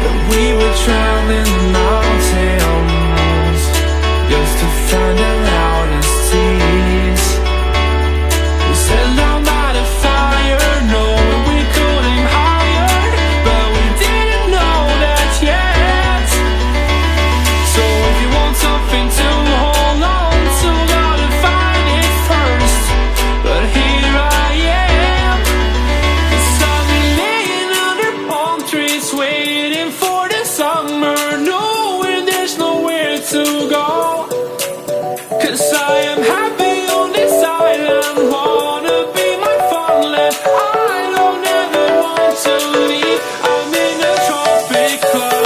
that we were traveling the mountains just to find our loudest tears. We set down by the fire, knowing we couldn't higher, but we didn't know that yet. So if you want something to hold on to, gotta find it first. But here I am, 'cause I've been laying under palm trees, waiting for the summer, knowing there's nowhere to go. 'Cause I am happy on this island, wanna be my farmland. I don't ever want to leave, I'm in a tropic club.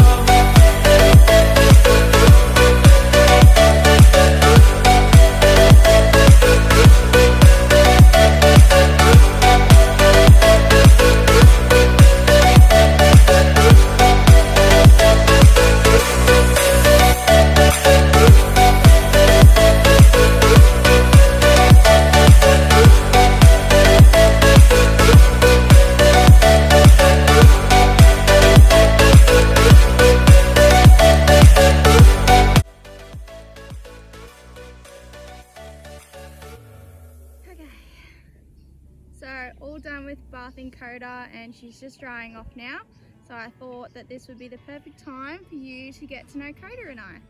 Okay, so all done with bathing Koda, and she's just drying off now. So I thought that this would be the perfect time for you to get to know Koda and I.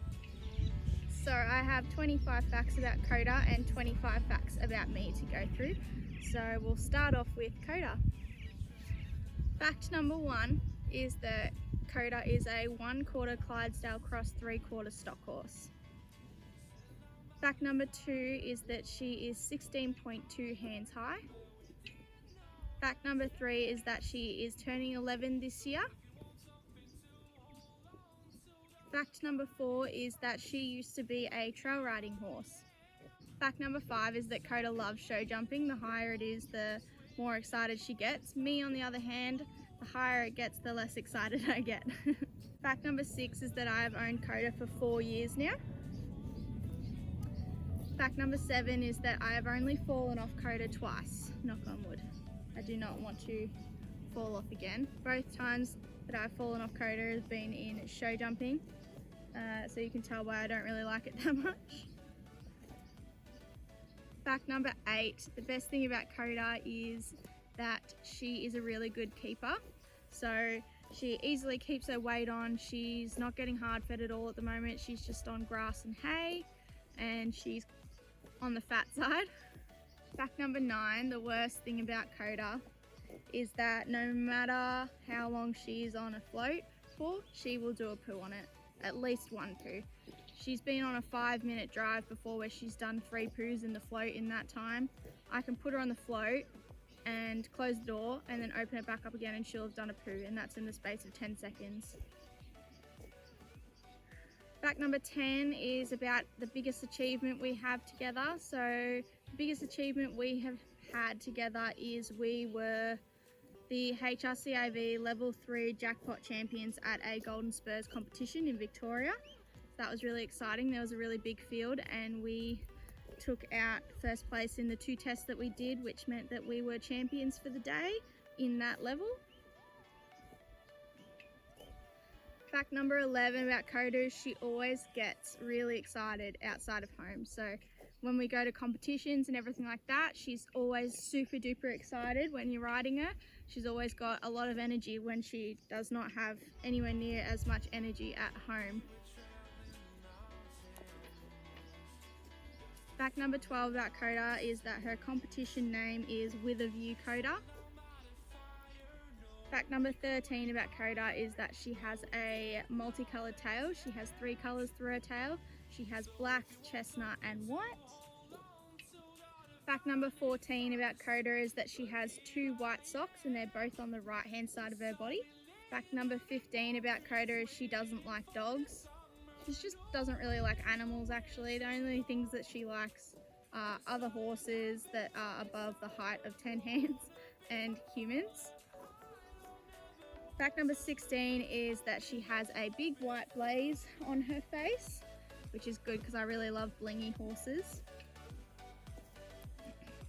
So I have 25 facts about Koda and 25 facts about me to go through. So we'll start off with Koda. Fact number 1 is that Koda is a 1/4 Clydesdale cross 3/4 stock horse. Fact number 2 is that she is 16.2 hands high. Fact number 3 is that she is turning 11 this year. Fact number 4 is that she used to be a trail riding horse. Fact number 5 is that Koda loves show jumping. The higher it is, the more excited she gets. Me, on the other hand, the higher it gets, the less excited I get. Fact number 6 is that I have owned Koda for 4 years now. Fact number 7 is that I have only fallen off Koda twice, knock on wood. I do not want to fall off again. Both times that I've fallen off Koda has been in show jumping, so you can tell why I don't really like it that much. Fact number 8, the best thing about Koda is that she is a really good keeper. So she easily keeps her weight on. She's not getting hard fed at all at the moment. She's just on grass and hay, and she's on the fat side. Fact number 9, the worst thing about Koda is that no matter how long she's on a float for, she will do a poo on it, at least one poo. She's been on a 5-minute drive before where she's done 3 poos in the float in that time. I can put her on the float and close the door and then open it back up again and she'll have done a poo, and that's in the space of 10 seconds. Fact number 10 is about the biggest achievement we have together. So the biggest achievement we have had together is we were the HRCAV Level 3 Jackpot Champions at a Golden Spurs competition in Victoria. That was really exciting. There was a really big field and we took out first place in the 2 tests that we did, which meant that we were champions for the day in that level. Fact number 11 about Koda, she always gets really excited outside of home. So when we go to competitions and everything like that, she's always super duper excited when you're riding her. She's always got a lot of energy when she does not have anywhere near as much energy at home. Fact number 12 about Koda is that her competition name is With a View Koda. Fact number 13 about Koda is that she has a multicoloured tail. She has 3 colours through her tail. She has black, chestnut and white. Fact number 14 about Koda is that she has 2 white socks and they're both on the right hand side of her body. Fact number 15 about Koda is she doesn't like dogs. She just doesn't really like animals actually. The only things that she likes are other horses that are above the height of 10 hands and humans. Fact number 16 is that she has a big white blaze on her face, which is good because I really love blingy horses.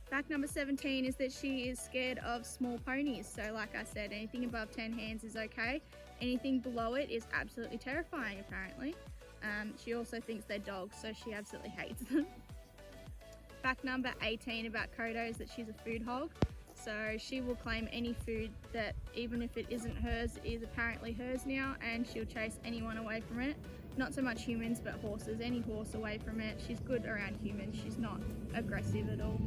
Fact number 17 is that she is scared of small ponies. So like I said, anything above 10 hands is okay. Anything below it is absolutely terrifying, apparently. She also thinks they're dogs, so she absolutely hates them. Fact number 18 about Koda is that she's a food hog. So she will claim any food that, even if it isn't hers, is apparently hers now, and she'll chase anyone away from it. Not so much humans, but horses. Any horse away from it. She's good around humans. She's not aggressive at all.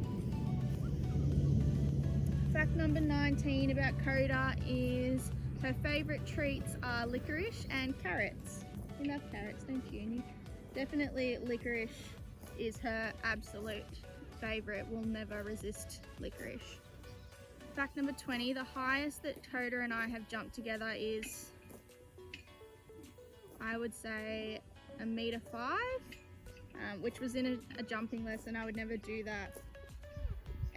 Fact number 19 about Koda is her favourite treats are licorice and carrots. You love carrots, don't you? And definitely licorice is her absolute favourite. Will never resist licorice. Fact number 20, the highest that Koda and I have jumped together is, I would say, 1.5 meters, which was in a jumping lesson. I would never do that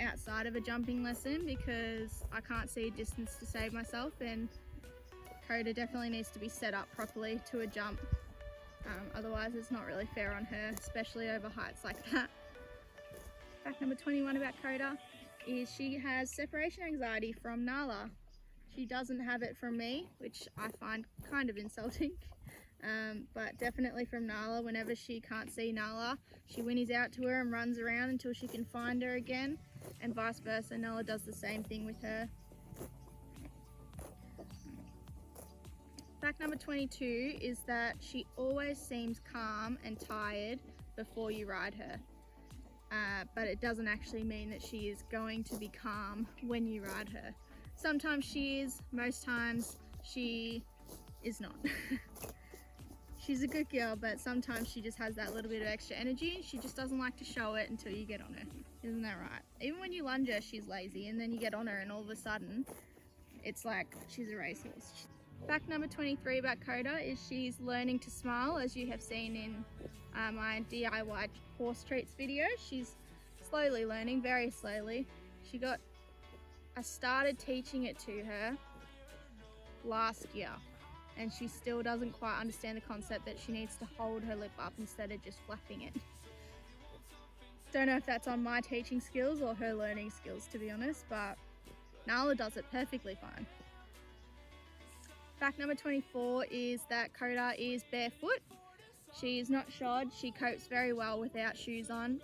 outside of a jumping lesson because I can't see a distance to save myself, and Koda definitely needs to be set up properly to a jump. Otherwise it's not really fair on her, especially over heights like that. Fact number 21 about Koda is she has separation anxiety from Nala. She doesn't have it from me, which I find kind of insulting. But definitely from Nala. Whenever she can't see Nala, she whinnies out to her and runs around until she can find her again, and vice versa. Nala does the same thing with her. Fact number 22 is that she always seems calm and tired before you ride her. But it doesn't actually mean that she is going to be calm when you ride her. Sometimes she is, most times she is not. She's a good girl, but sometimes she just has that little bit of extra energy and she just doesn't like to show it until you get on her. Isn't that right? Even when you lunge her, she's lazy, and then you get on her and all of a sudden it's like she's a racehorse. Fact number 23 about Koda is she's learning to smile, as you have seen in my DIY horse treats video. She's slowly learning, very slowly. I started teaching it to her last year, and she still doesn't quite understand the concept that she needs to hold her lip up instead of just flapping it. Don't know if that's on my teaching skills or her learning skills, to be honest, but Nala does it perfectly fine. Fact number 24 is that Koda is barefoot. She is not shod. She copes very well without shoes on.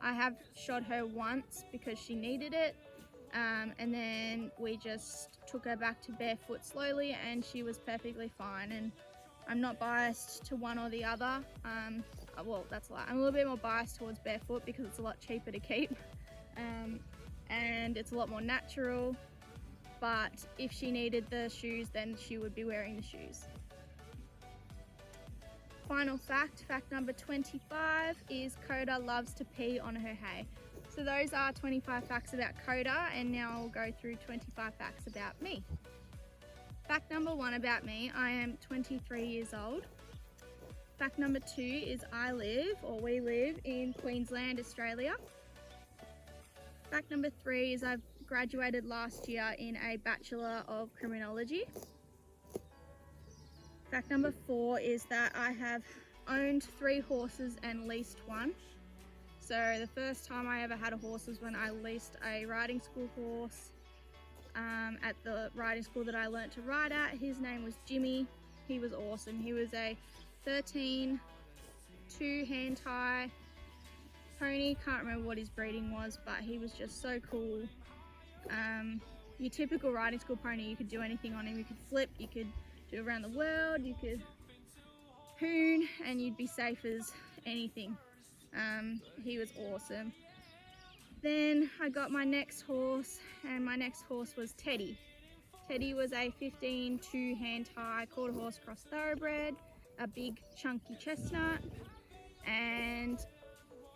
I have shod her once because she needed it, and then we just took her back to barefoot slowly, and she was perfectly fine. And I'm not biased to one or the other. Well, that's a lie. I'm a little bit more biased towards barefoot because it's a lot cheaper to keep, and it's a lot more natural. But if she needed the shoes, then she would be wearing the shoes. Final fact, fact number 25 is Koda loves to pee on her hay. So those are 25 facts about Koda, and now I'll go through 25 facts about me. Fact number 1 about me, I am 23 years old. Fact number 2 is we live in Queensland, Australia. Fact number 3 is I've graduated last year in a Bachelor of Criminology. Fact number 4 is that I have owned 3 horses and leased 1. So the first time I ever had a horse was when I leased a riding school horse at the riding school that I learnt to ride at. His name was Jimmy. He was awesome. He was a 13 2-hand tie pony. Can't remember what his breeding was, but he was just so cool. Your typical riding school pony, you could do anything on him. You could flip, you could do around the world, you could hoon, and you'd be safe as anything. He was awesome. Then I got my next horse, and my next horse was Teddy. Teddy was a 15 2-hand tie quarter horse cross thoroughbred, a big chunky chestnut, and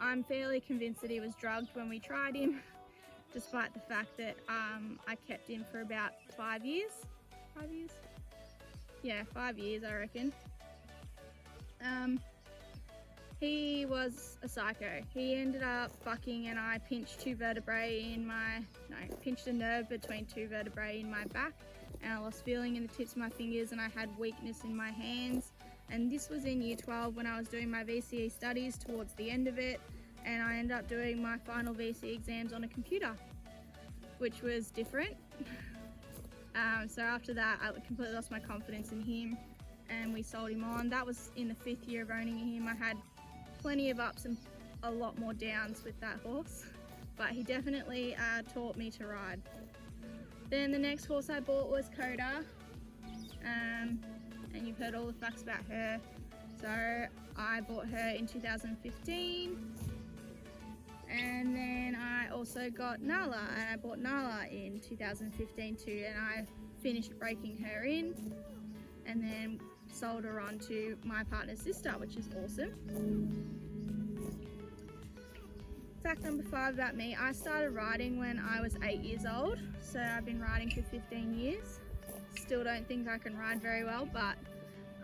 I'm fairly convinced that he was drugged when we tried him, despite the fact that I kept him for about 5 years. 5 years? Yeah, 5 years I reckon. He was a psycho. He ended up fucking, and I pinched pinched a nerve between 2 vertebrae in my back, and I lost feeling in the tips of my fingers, and I had weakness in my hands. And this was in year 12 when I was doing my VCE studies towards the end of it, and I ended up doing my final VCE exams on a computer, which was different. So after that, I completely lost my confidence in him, and we sold him on. That was in the 5th year of owning him. I had plenty of ups and a lot more downs with that horse, but he definitely taught me to ride. Then the next horse I bought was Koda, and you've heard all the facts about her. So I bought her in 2015, and then I also got Nala, and I bought Nala in 2015 too, and I finished breaking her in and then sold her on to my partner's sister, which is awesome. Fact number 5 about me, I started riding when I was 8 years old, so I've been riding for 15 years. Still don't think I can ride very well, but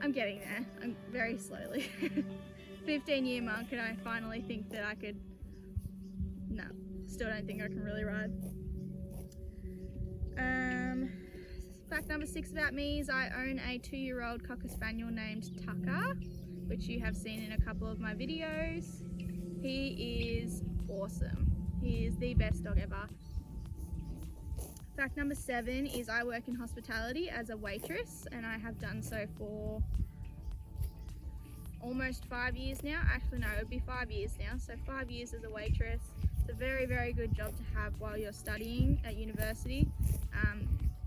I'm getting there. I'm very slowly. 15-year mark, and I finally think that I could. No, still don't think I can really ride. Fact number 6 about me is I own a 2-year-old Cocker Spaniel named Tucker, which you have seen in a couple of my videos. He is awesome. He is the best dog ever. Fact number 7 is I work in hospitality as a waitress, and I have done so for almost 5 years now. Actually no, it would be 5 years now, so 5 years as a waitress. It's a very, very good job to have while you're studying at university.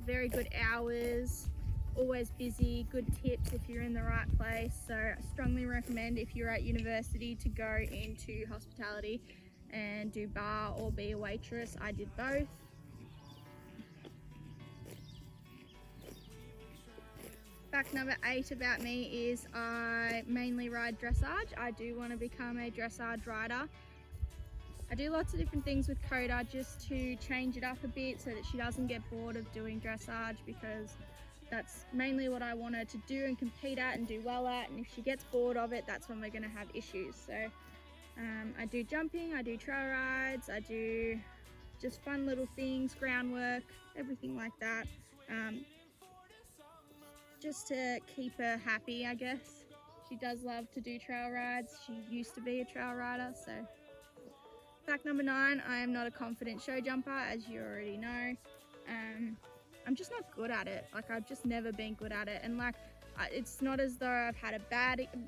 Very good hours, always busy, good tips if you're in the right place. So I strongly recommend, if you're at university, to go into hospitality and do bar or be a waitress. I did both. Fact number 8 about me is I mainly ride dressage. I do want to become a dressage rider. I do lots of different things with Koda just to change it up a bit so that she doesn't get bored of doing dressage, because that's mainly what I want her to do and compete at and do well at, and if she gets bored of it, that's when we're going to have issues. So I do jumping, I do trail rides, I do just fun little things, groundwork, everything like that. Just to keep her happy, I guess. She does love to do trail rides. She used to be a trail rider, so. Fact number 9, I am not a confident show jumper, as you already know. I'm just not good at it. Like, I've just never been good at it, and like, it's not as though I've had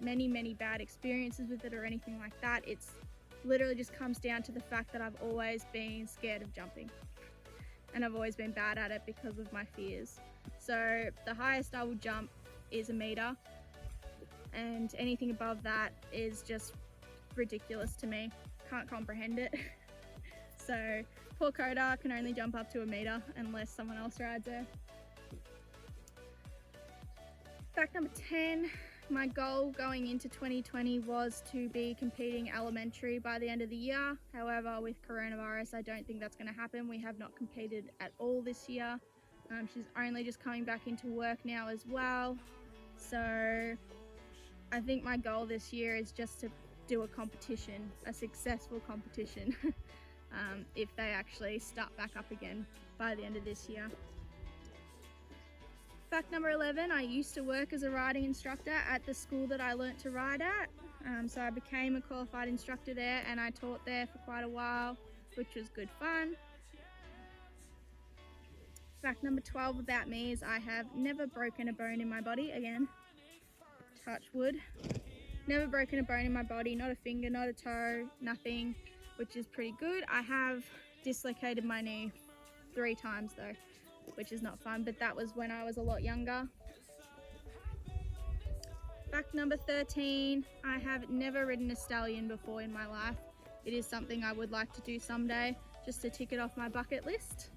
many bad experiences with it or anything like that. It's literally just comes down to the fact that I've always been scared of jumping, and I've always been bad at it because of my fears. So the highest I will jump is a meter, and anything above that is just ridiculous to me. Can't comprehend it. So poor Koda can only jump up to a meter unless someone else rides her. Fact number 10, my goal going into 2020 was to be competing elementary by the end of the year. However, with coronavirus, I don't think that's going to happen. We have not competed at all this year. She's only just coming back into work now as well. So I think my goal this year is just to do a competition, a successful competition, if they actually start back up again by the end of this year. Fact number 11, I used to work as a riding instructor at the school that I learnt to ride at. So I became a qualified instructor there, and I taught there for quite a while, which was good fun. Fact number 12 about me is I have never broken a bone in my body. Again, touch wood. Never broken a bone in my body, not a finger, not a toe, nothing, which is pretty good. I have dislocated my knee 3 times though, which is not fun, but that was when I was a lot younger. Fact number 13, I have never ridden a stallion before in my life. It is something I would like to do someday, just to tick it off my bucket list.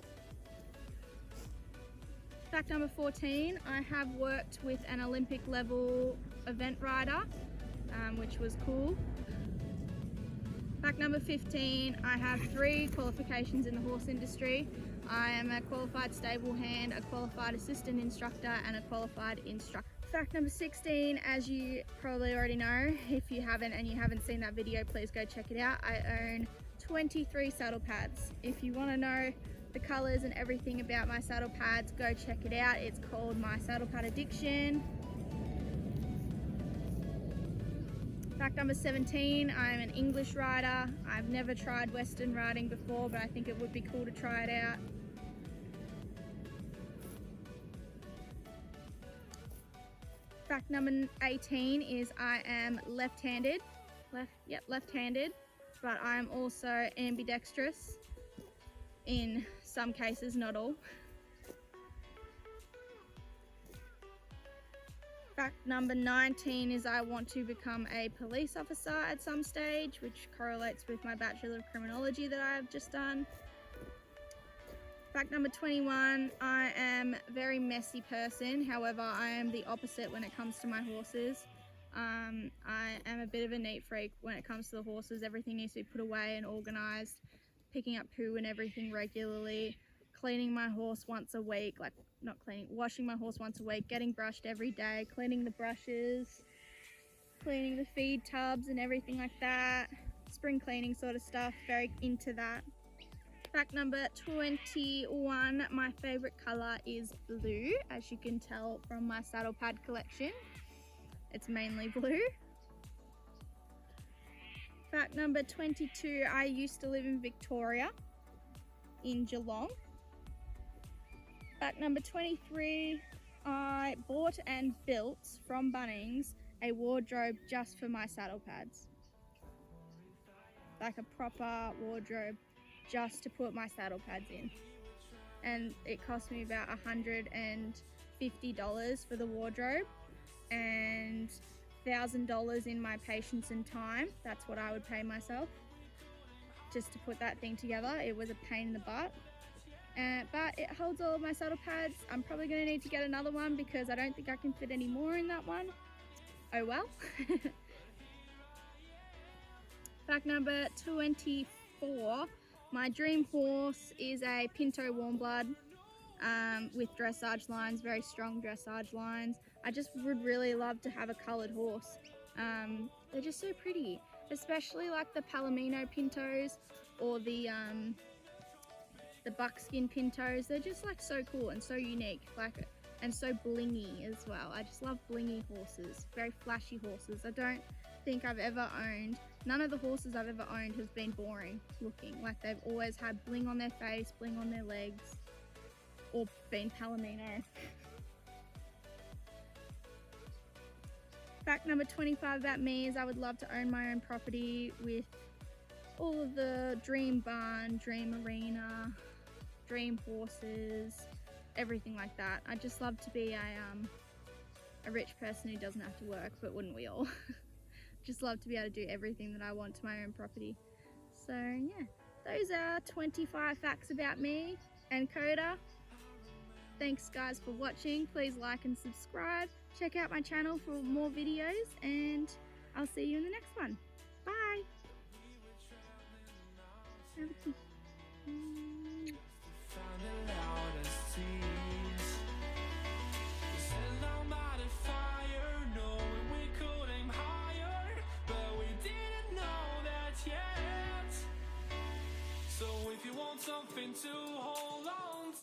Fact number 14, I have worked with an Olympic level event rider, which was cool. Fact number 15, I have 3 qualifications in the horse industry. I am a qualified stable hand, a qualified assistant instructor, and a qualified instructor. Fact number 16, as you probably already know, if you haven't and you haven't seen that video, please go check it out. I own 23 saddle pads. If you want to know the colours and everything about my saddle pads, go check it out. It's called My Saddle Pad Addiction. Fact number 17, I'm an English rider. I've never tried Western riding before, but I think it would be cool to try it out. Fact number 18 is I am left-handed. Left-handed, but I'm also ambidextrous in some cases, not all. Fact number 19 is I want to become a police officer at some stage, which correlates with my Bachelor of Criminology that I have just done. Fact number 21, I am a very messy person. However, I am the opposite when it comes to my horses. I am a bit of a neat freak when it comes to the horses. Everything needs to be put away and organised. Picking up poo and everything regularly. Cleaning my horse once a week, washing my horse once a week, getting brushed every day, cleaning the brushes, cleaning the feed tubs and everything like that. Spring cleaning sort of stuff, very into that. Fact number 21, my favourite colour is blue, as you can tell from my saddle pad collection. It's mainly blue. Fact number 22, I used to live in Victoria, in Geelong. Fact number 23, I bought and built from Bunnings a wardrobe just for my saddle pads. Like a proper wardrobe just to put my saddle pads in. And it cost me about $150 for the wardrobe and $1,000 in my patience and time. That's what I would pay myself just to put that thing together. It was a pain in the butt. But it holds all of my saddle pads. I'm probably going to need to get another one because I don't think I can fit any more in that one. Oh well. Fact number 24. My dream horse is a Pinto warm blood with dressage lines, very strong dressage lines. I just would really love to have a coloured horse. They're just so pretty, especially like the Palomino Pintos or the buckskin Pintos. They're just like so cool and so unique, and so blingy as well. I just love blingy horses, very flashy horses. I don't think I've ever owned, none of the horses I've ever owned has been boring looking. Like they've always had bling on their face, bling on their legs, or been Palomino. Fact number 25 about me is I would love to own my own property with all of the dream barn, dream arena, dream horses, everything like that. I just love to be a rich person who doesn't have to work, but wouldn't we all? Just love to be able to do everything that I want to my own property. So yeah, those are 25 facts about me and Koda. Thanks guys for watching. Please like and subscribe. Check out my channel for more videos and I'll see you in the next one. Bye. Have a kiss. So if you want something to hold